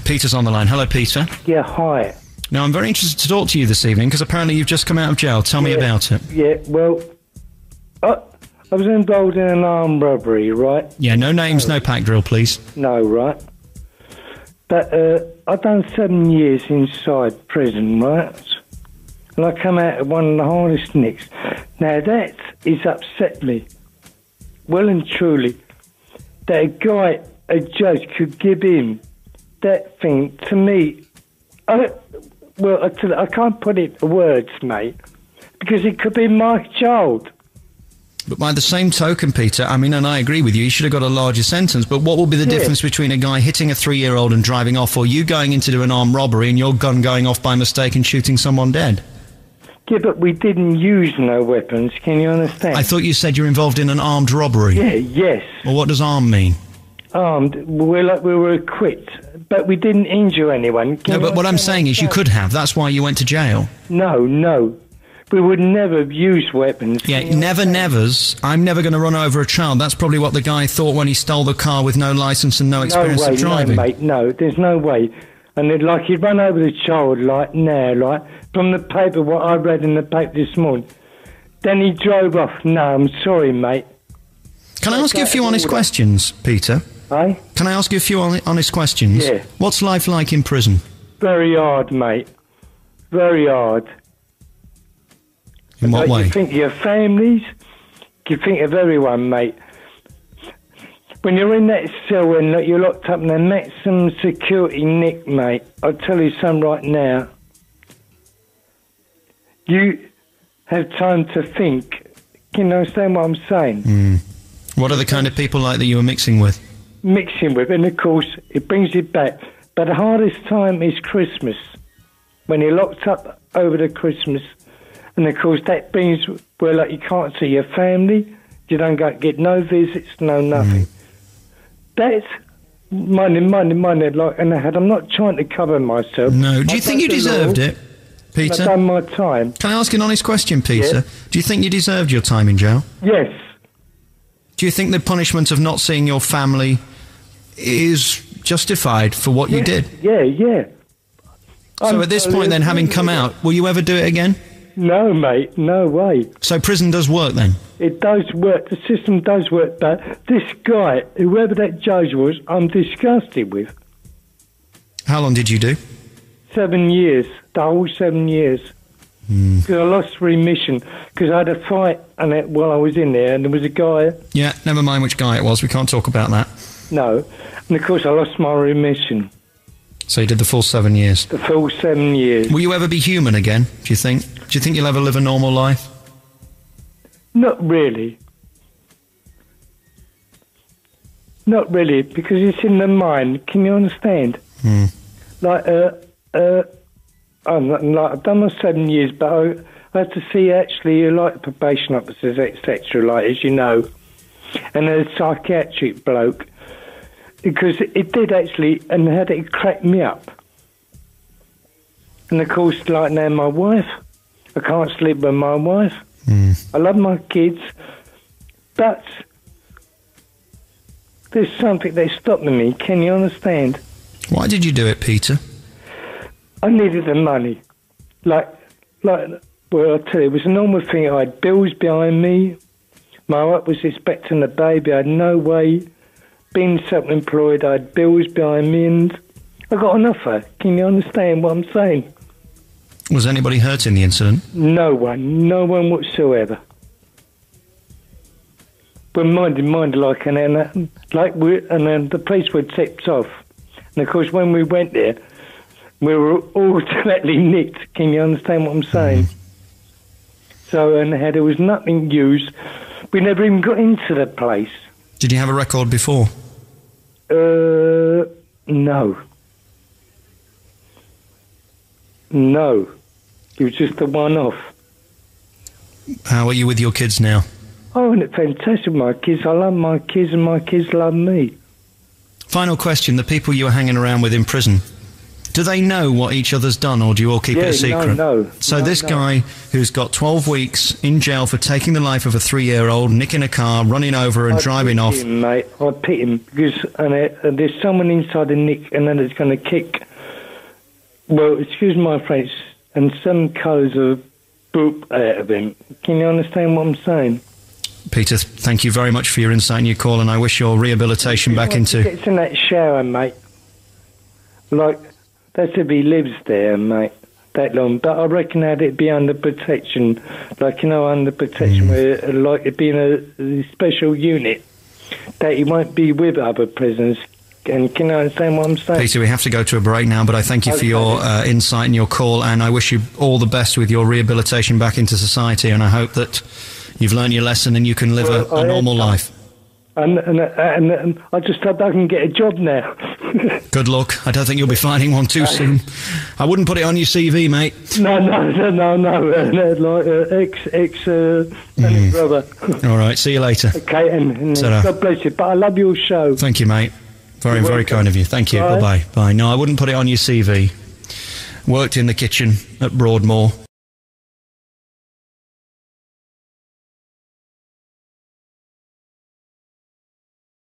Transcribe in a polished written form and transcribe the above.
Peter's on the line. Hello, Peter. Yeah, hi. Now, I'm very interested to talk to you this evening, because apparently you've just come out of jail. Tell me about it. Yeah, well, I was involved in an armed robbery, right? Yeah, no names, no pack drill, please. No, right? But I've done 7 years inside prison, right? And I come out of one of the hardest nicks. Now, that is upset me, well and truly, that a judge could give him that thing to me. I can't put it in words, mate, because it could be my child. But by the same token, Peter, I mean, and I agree with you, you should have got a larger sentence, but what will be the difference between a guy hitting a 3-year-old and driving off, or you going in to do an armed robbery and your gun going off by mistake and shooting someone dead? Yeah, but we didn't use no weapons, can you understand? I thought you said you're involved in an armed robbery. Yeah, yes. Well, what does armed mean? Armed, we were equipped, but we didn't injure anyone. No, but what I'm saying is you could have. That's why you went to jail. No. We would never use weapons. Yeah, nevers. I'm never going to run over a child. That's probably what the guy thought when he stole the car with no licence and no experience of driving. No, mate, no. There's no way. And he'd run over the child from the paper, what I read in the paper this morning. Then he drove off. No, I'm sorry, mate. Can I ask you a few honest questions, Peter? Eh? Can I ask you a few honest questions? Yeah. What's life like in prison? Very hard, mate. Very hard. In what way? You think of your families, you think of everyone, mate. When you're in that cell and you're locked up in a maximum security nick, mate, I'll tell you something right now. You have time to think. Can you understand what I'm saying? What are the kind of people like that you were mixing with? And of course, it brings it back. But the hardest time is Christmas, when you're locked up over the Christmas. And of course, that means where you can't see your family, you don't get no visits, no nothing. That's money. And I'm not trying to cover myself. No. Do you think you deserved it, Peter? I've done my time. Can I ask an honest question, Peter? Yeah. Do you think you deserved your time in jail? Yes. Do you think the punishment of not seeing your family is justified for what you did? Yeah. So at this point then, having come out, will you ever do it again? No, mate, no way. So prison does work then? It does work, the system does work, but this guy, whoever that judge was, I'm disgusted with. How long did you do? 7 years, the whole 7 years. Because I lost remission, because I had a fight while I was in there, and there was a guy... Yeah, never mind which guy it was, we can't talk about that. No, and of course I lost my remission. So you did the full 7 years? The full 7 years. Will you ever be human again, do you think? Do you think you'll ever live a normal life? Not really. Not really, because it's in the mind. Can you understand? I've done my 7 years, but I had to see actually probation officers, etc., as you know, and a psychiatric bloke, because it did actually, and it cracked me up. And of course, now my wife, I can't sleep with my wife. I love my kids, but there's something that's stopping me. Can you understand? Why did you do it, Peter? I needed the money. Well, I'll tell you, it was a normal thing. I had bills behind me. My wife was expecting a baby. I had no way. Being self-employed, I had bills behind me, and I got an offer. Can you understand what I'm saying? Was anybody hurt in the incident? No one whatsoever. But mind, and then the police were tipped off. And of course, when we went there, we were automatically nicked. Can you understand what I'm saying? So, there was nothing used. We never even got into the place. Did you have a record before? No. It was just a one-off. How are you with your kids now? Oh, and it's fantastic, my kids. I love my kids and my kids love me. Final question. The people you were hanging around with in prison, Do they know what each other's done, or do you all keep it a secret? No. So this guy who's got 12 weeks in jail for taking the life of a 3-year-old, nicking a car, running over and driving off. Him, mate. I'd pit him because there's someone inside the nick, and then it's going to kick. Well, excuse my French, and some colours of boop out of him. Can you understand what I'm saying? Peter, thank you very much for your insight and your call, and I wish your rehabilitation back into... Gets in that shower, mate. Like, that's if he lives there, mate, that long. But I reckon that it'd be under protection, like, you know, under protection, where, like, it'd be in a special unit, that he won't be with other prisoners. And can you understand what I'm saying? Peter, we have to go to a break now, but I thank you for your insight and your call, and I wish you all the best with your rehabilitation back into society, and I hope that you've learned your lesson and you can live a normal life. And I just hope I can get a job now. Good luck. I don't think you'll be finding one too soon. I wouldn't put it on your CV, mate. No. Like brother. All right, see you later. Okay, and God bless you. But I love your show. Thank you, mate. Very, very kind of you. Thank you. Bye-bye. Bye. No, I wouldn't put it on your CV. Worked in the kitchen at Broadmoor.